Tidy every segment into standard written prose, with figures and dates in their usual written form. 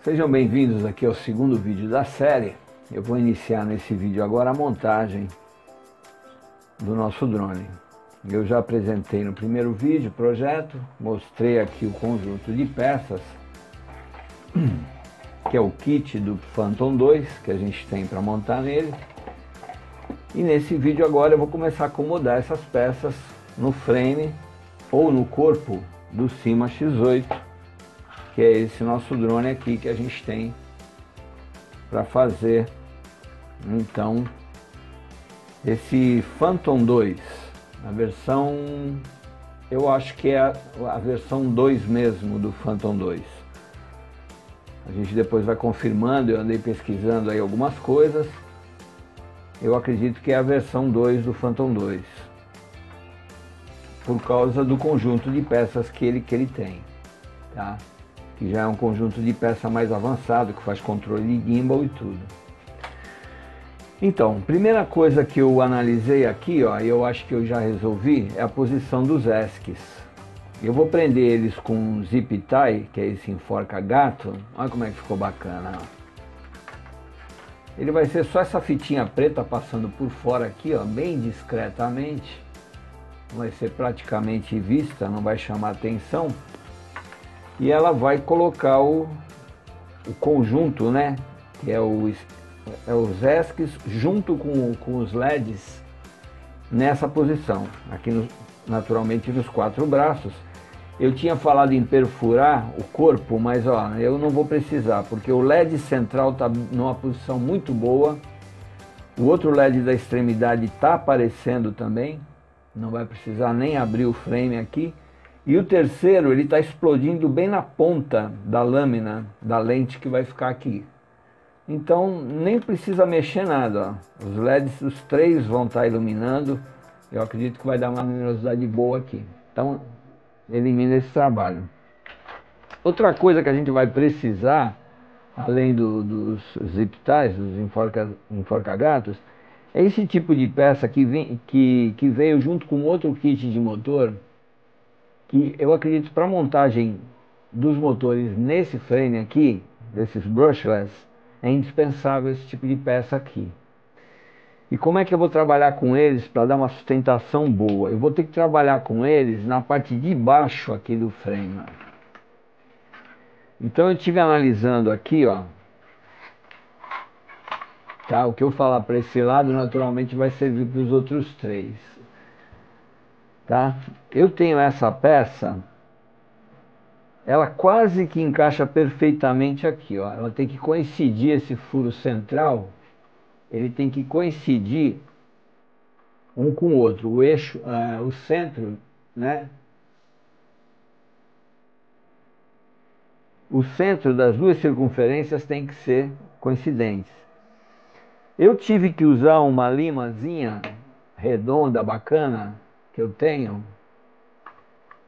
Sejam bem-vindos aqui ao segundo vídeo da série. Eu vou iniciar nesse vídeo agora a montagem do nosso drone. Eu já apresentei no primeiro vídeo o projeto, mostrei aqui o conjunto de peças, que é o kit do Phantom 2 que a gente tem para montar nele. E nesse vídeo agora eu vou começar a acomodar essas peças no frame ou no corpo do Syma X8, que é esse nosso drone aqui que a gente tem para fazer então esse Phantom 2, a versão, eu acho que é a versão 2 mesmo do Phantom 2. A gente depois vai confirmando, eu andei pesquisando aí algumas coisas, eu acredito que é a versão 2 do Phantom 2, por causa do conjunto de peças que ele tem, tá? Que já é um conjunto de peça mais avançado, que faz controle de gimbal e tudo. Então, primeira coisa que eu analisei aqui, ó, e eu acho que eu já resolvi, é a posição dos ESCs. Eu vou prender eles com um zip tie, que é esse enforca-gato. Olha como é que ficou bacana, ó. Ele vai ser só essa fitinha preta passando por fora aqui, ó, bem discretamente. Não vai ser praticamente vista, não vai chamar atenção. E ela vai colocar o conjunto, né, que é os ESCs junto com os LEDs nessa posição, aqui naturalmente nos 4 braços. Eu tinha falado em perfurar o corpo, mas ó, eu não vou precisar, porque o LED central está numa posição muito boa, o outro LED da extremidade está aparecendo também, não vai precisar nem abrir o frame aqui. E o terceiro, ele está explodindo bem na ponta da lâmina, da lente que vai ficar aqui. Então, nem precisa mexer nada, ó. Os LEDs, os 3 vão estar iluminando. Eu acredito que vai dar uma luminosidade boa aqui. Então, elimina esse trabalho. Outra coisa que a gente vai precisar, além dos zip ties, dos enforca-gatos, é esse tipo de peça que veio junto com outro kit de motor, que eu acredito para montagem dos motores nesse frame aqui, desses brushless, é indispensável esse tipo de peça aqui. E como é que eu vou trabalhar com eles para dar uma sustentação boa? Eu vou ter que trabalhar com eles na parte de baixo aqui do frame. Então eu estive analisando aqui, ó, tá? O que eu falar para esse lado naturalmente vai servir para os outros 3. Tá? Eu tenho essa peça, ela quase que encaixa perfeitamente aqui, ó. Ela tem que coincidir, esse furo central, ele tem que coincidir um com o outro, o eixo, o centro, né? O centro das duas circunferências tem que ser coincidentes. Eu tive que usar uma limazinha redonda, bacana, que eu tenho,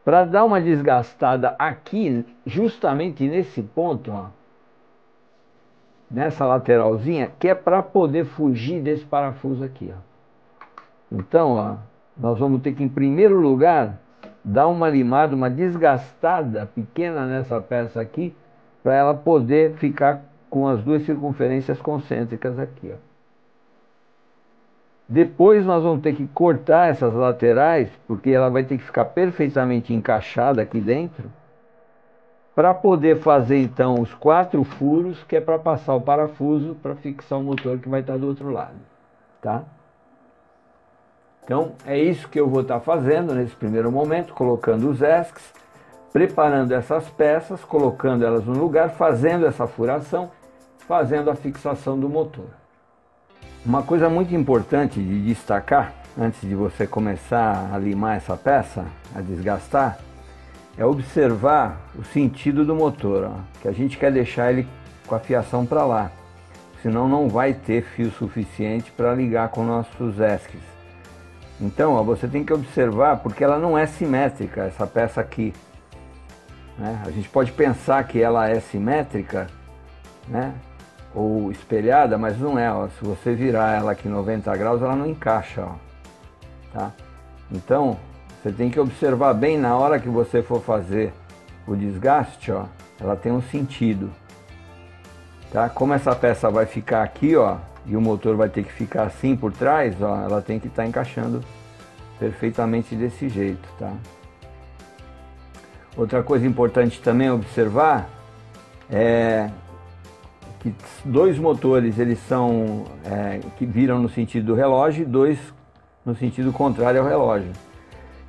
para dar uma desgastada aqui, justamente nesse ponto, ó, nessa lateralzinha, que é para poder fugir desse parafuso aqui, ó. Então, ó, nós vamos ter que, em primeiro lugar, dar uma limada, uma desgastada pequena nessa peça aqui, para ela poder ficar com as duas circunferências concêntricas aqui, ó. Depois nós vamos ter que cortar essas laterais, porque ela vai ter que ficar perfeitamente encaixada aqui dentro, para poder fazer então os 4 furos, que é para passar o parafuso para fixar o motor que vai estar do outro lado, tá? Então é isso que eu vou estar fazendo nesse primeiro momento, colocando os ESCs, preparando essas peças, colocando elas no lugar, fazendo essa furação, fazendo a fixação do motor. Uma coisa muito importante de destacar, antes de você começar a limar essa peça, a desgastar, é observar o sentido do motor, ó, que a gente quer deixar ele com a fiação para lá, senão não vai ter fio suficiente para ligar com nossos ESCs. Então, ó, você tem que observar, porque ela não é simétrica, essa peça aqui, né? A gente pode pensar que ela é simétrica, né, ou espelhada, mas não é, ó. Se você virar ela aqui 90 graus, ela não encaixa, ó, tá? Então, você tem que observar bem na hora que você for fazer o desgaste, ó, ela tem um sentido. tá? Como essa peça vai ficar aqui, ó, e o motor vai ter que ficar assim por trás, ó, ela tem que estar encaixando perfeitamente desse jeito, tá? Outra coisa importante também observar é que dois motores eles são que viram no sentido do relógio e dois no sentido contrário ao relógio.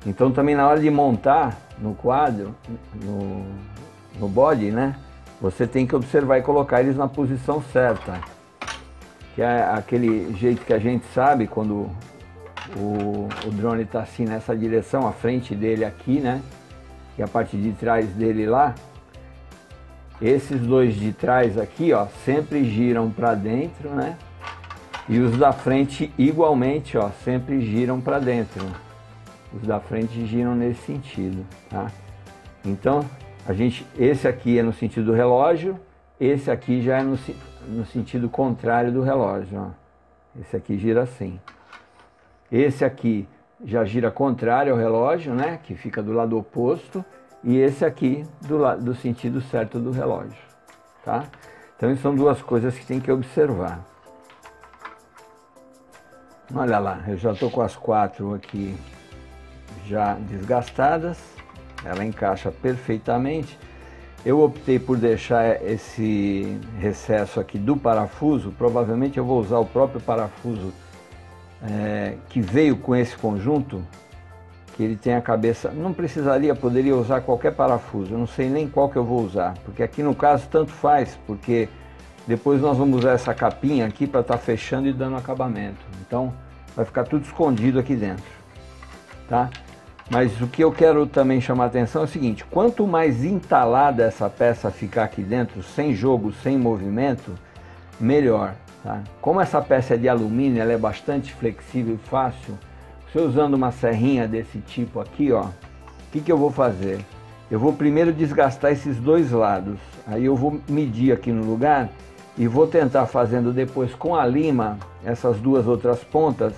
Então também na hora de montar no quadro, no body, né, você tem que observar e colocar eles na posição certa, que é aquele jeito que a gente sabe quando o drone está assim nessa direção, a frente dele aqui, né, e a parte de trás dele lá. Esses dois de trás aqui, ó, sempre giram para dentro, né? E os da frente igualmente, ó, sempre giram para dentro. Os da frente giram nesse sentido, tá? Então, esse aqui é no sentido do relógio, esse aqui já é no sentido contrário do relógio, ó. Esse aqui gira assim. Esse aqui já gira contrário ao relógio, né? Que fica do lado oposto. E esse aqui do sentido certo do relógio, tá? Então são duas coisas que tem que observar. Olha lá, eu já estou com as 4 aqui já desgastadas, ela encaixa perfeitamente. Eu optei por deixar esse recesso aqui do parafuso, provavelmente eu vou usar o próprio parafuso que veio com esse conjunto, que ele tem a cabeça, não precisaria, poderia usar qualquer parafuso, eu não sei nem qual que eu vou usar, porque aqui no caso tanto faz, porque depois nós vamos usar essa capinha aqui para estar fechando e dando acabamento, então vai ficar tudo escondido aqui dentro, tá? Mas o que eu quero também chamar a atenção é o seguinte, quanto mais entalada essa peça ficar aqui dentro, sem jogo, sem movimento, melhor, tá? Como essa peça é de alumínio, ela é bastante flexível e fácil. Se eu usando uma serrinha desse tipo aqui, ó, o que eu vou fazer? Eu vou primeiro desgastar esses dois lados, aí eu vou medir aqui no lugar e vou tentar fazendo depois com a lima essas duas outras pontas,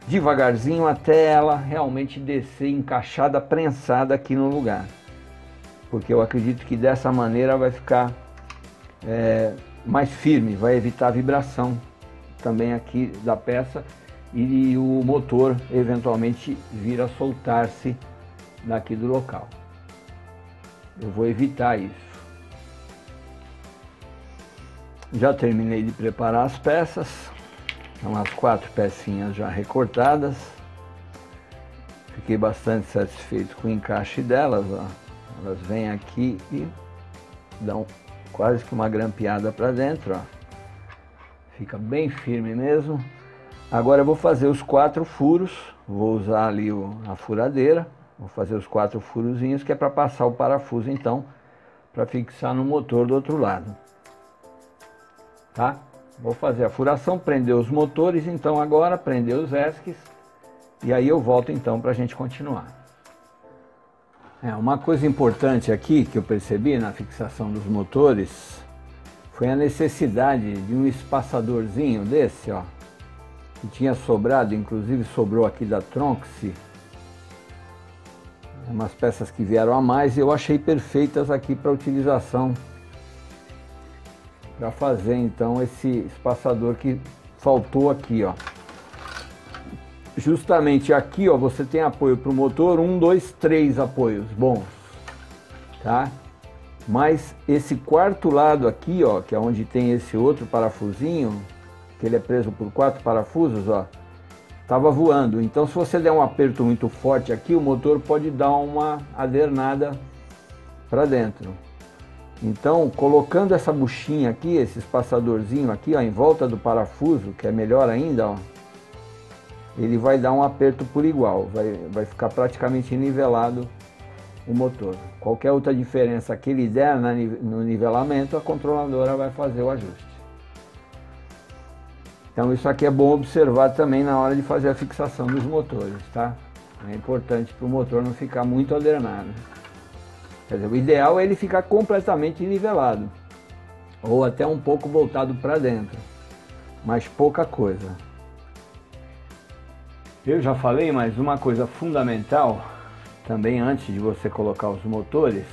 devagarzinho até ela realmente descer encaixada, prensada aqui no lugar. Porque eu acredito que dessa maneira vai ficar mais firme, vai evitar a vibração também aqui da peça. E o motor eventualmente vir a soltar-se daqui do local. Eu vou evitar isso. Já terminei de preparar as peças. São as 4 pecinhas já recortadas. Fiquei bastante satisfeito com o encaixe delas, ó. Elas vêm aqui e dão quase que uma grampeada para dentro, ó. Fica bem firme mesmo. Agora eu vou fazer os 4 furos, vou usar ali a furadeira, vou fazer os 4 furozinhos, que é para passar o parafuso então, para fixar no motor do outro lado. Tá? Vou fazer a furação, prender os motores, então agora prender os esques, e aí eu volto então para a gente continuar. Uma coisa importante aqui que eu percebi na fixação dos motores, foi a necessidade de um espaçadorzinho desse, ó, que tinha sobrado, inclusive sobrou aqui da Tronxy, umas peças que vieram a mais e eu achei perfeitas aqui para utilização, para fazer então esse espaçador que faltou aqui, ó. Justamente aqui, ó, você tem apoio para o motor, 1, 2, 3 apoios bons, tá? Mas esse quarto lado aqui, ó, que é onde tem esse outro parafusinho, que ele é preso por 4 parafusos, ó, tava voando. Então se você der um aperto muito forte aqui, o motor pode dar uma adernada para dentro. Então, colocando essa buchinha aqui, esse espaçadorzinho aqui, ó, em volta do parafuso, que é melhor ainda, ó, ele vai dar um aperto por igual, vai ficar praticamente nivelado o motor. Qualquer outra diferença que ele der no nivelamento, a controladora vai fazer o ajuste. Então isso aqui é bom observar também na hora de fazer a fixação dos motores, tá? É importante para o motor não ficar muito adernado. Quer dizer, o ideal é ele ficar completamente nivelado, ou até um pouco voltado para dentro, mas pouca coisa. Eu já falei, mas uma coisa fundamental, também antes de você colocar os motores,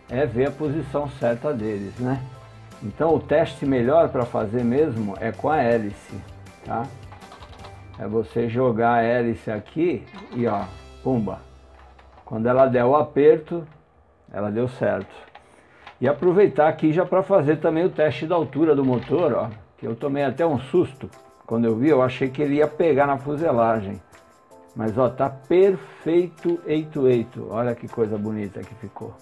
é ver a posição certa deles, né? Então o teste melhor para fazer mesmo é com a hélice, tá? É você jogar a hélice aqui e ó, pumba. Quando ela der o aperto, ela deu certo. E aproveitar aqui já para fazer também o teste da altura do motor, ó, que eu tomei até um susto. Quando eu vi, eu achei que ele ia pegar na fuselagem. Mas ó, tá perfeito, eito. Olha que coisa bonita que ficou.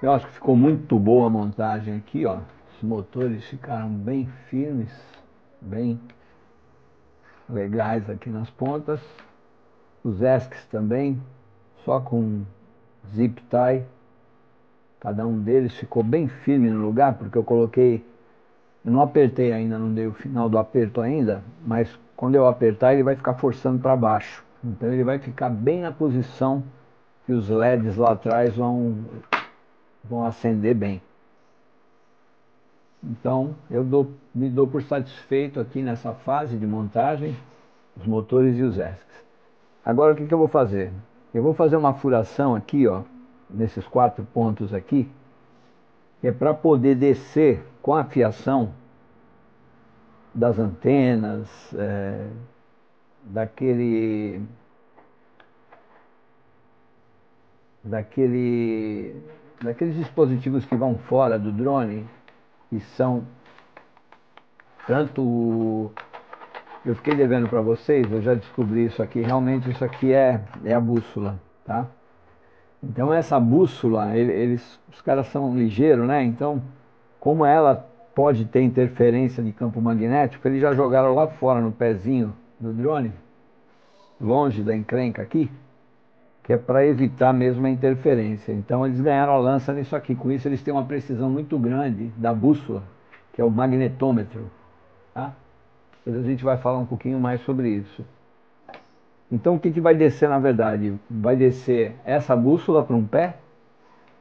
Eu acho que ficou muito boa a montagem aqui, ó. Os motores ficaram bem firmes, bem legais aqui nas pontas. Os ESCs também, só com zip tie. Cada um deles ficou bem firme no lugar, porque eu não apertei ainda, não dei o final do aperto ainda, mas quando eu apertar ele vai ficar forçando para baixo. Então ele vai ficar bem na posição que os LEDs lá atrás vão acender bem. Então me dou por satisfeito aqui nessa fase de montagem, os motores e os ESCs. Agora o que eu vou fazer? Eu vou fazer uma furação aqui, ó, nesses 4 pontos aqui, que é para poder descer com a fiação das antenas, daqueles dispositivos que vão fora do drone, que são tanto... Eu fiquei devendo para vocês, eu já descobri isso aqui, realmente isso aqui é a bússola, tá? Então essa bússola, os caras são ligeiros, né? Então, como ela pode ter interferência de campo magnético, eles já jogaram lá fora no pezinho do drone, longe da encrenca aqui, que é para evitar mesmo a interferência. Então eles ganharam a lança nisso aqui. Com isso eles têm uma precisão muito grande da bússola, que é o magnetômetro, tá? Depois a gente vai falar um pouquinho mais sobre isso. Então o que vai descer na verdade? Vai descer essa bússola para um pé.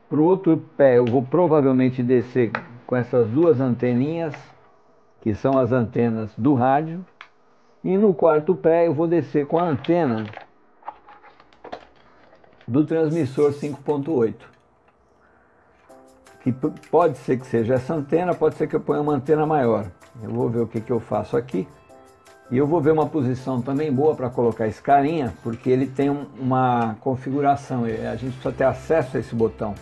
Para o outro pé eu vou provavelmente descer com essas 2 anteninhas, que são as antenas do rádio. E no quarto pé eu vou descer com a antena do transmissor 5.8. Que pode ser que seja essa antena, pode ser que eu ponha uma antena maior. Eu vou ver o que eu faço aqui. E eu vou ver uma posição também boa para colocar esse carinha, porque ele tem uma configuração, a gente precisa ter acesso a esse botão.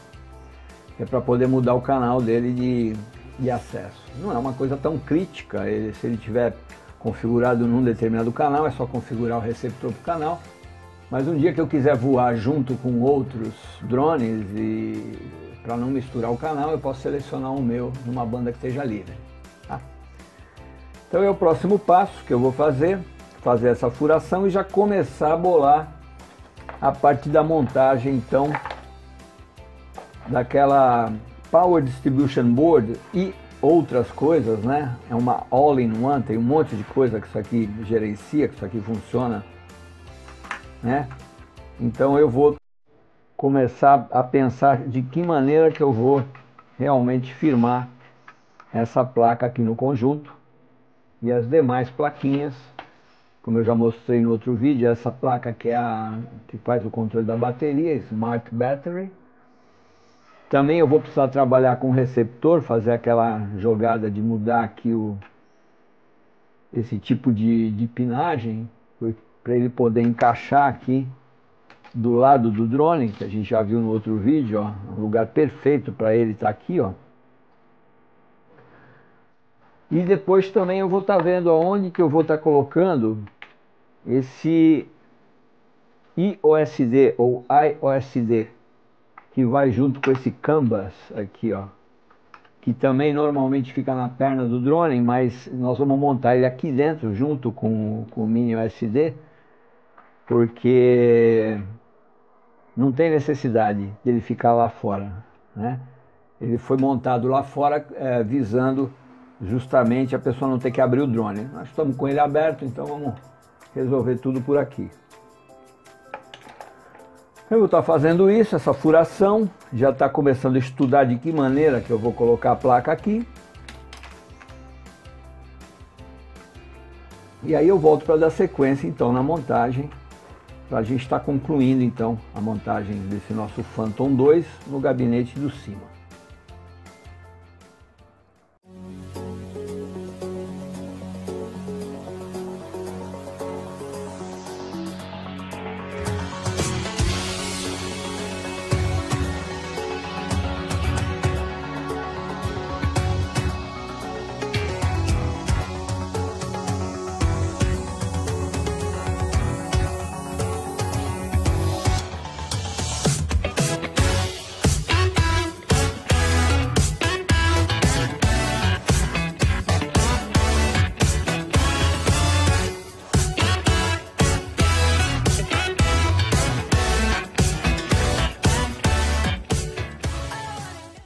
É para poder mudar o canal dele de acesso. Não é uma coisa tão crítica, se ele tiver configurado num determinado canal, é só configurar o receptor para o canal. Mas um dia que eu quiser voar junto com outros drones, e para não misturar o canal, eu posso selecionar o meu numa banda que esteja livre. Tá? Então é o próximo passo que eu vou fazer essa furação e já começar a bolar a parte da montagem, então, daquela Power Distribution Board e outras coisas, né? É uma all-in-one, tem um monte de coisa que isso aqui gerencia, que isso aqui funciona, né? Então eu vou começar a pensar de que maneira que eu vou realmente firmar essa placa aqui no conjunto e as demais plaquinhas, como eu já mostrei no outro vídeo, essa placa que é a que faz o controle da bateria, Smart Battery. Também eu vou precisar trabalhar com o receptor, fazer aquela jogada de mudar aqui esse tipo de pinagem, para ele poder encaixar aqui do lado do drone, que a gente já viu no outro vídeo, ó, um lugar perfeito para ele estar aqui, ó. E depois também eu vou estar vendo aonde que eu vou estar colocando esse IOSD ou IOSD, que vai junto com esse canvas aqui, ó, que também normalmente fica na perna do drone, mas nós vamos montar ele aqui dentro junto com o mini USD, porque não tem necessidade dele ficar lá fora, né? Ele foi montado lá fora visando justamente a pessoa não ter que abrir o drone. Nós estamos com ele aberto, então vamos resolver tudo por aqui. Eu vou estar fazendo isso, essa furação, já está começando a estudar de que maneira que eu vou colocar a placa aqui. E aí eu volto para dar sequência então na montagem, para a gente estar concluindo então a montagem desse nosso Phantom 2 no gabinete do cima.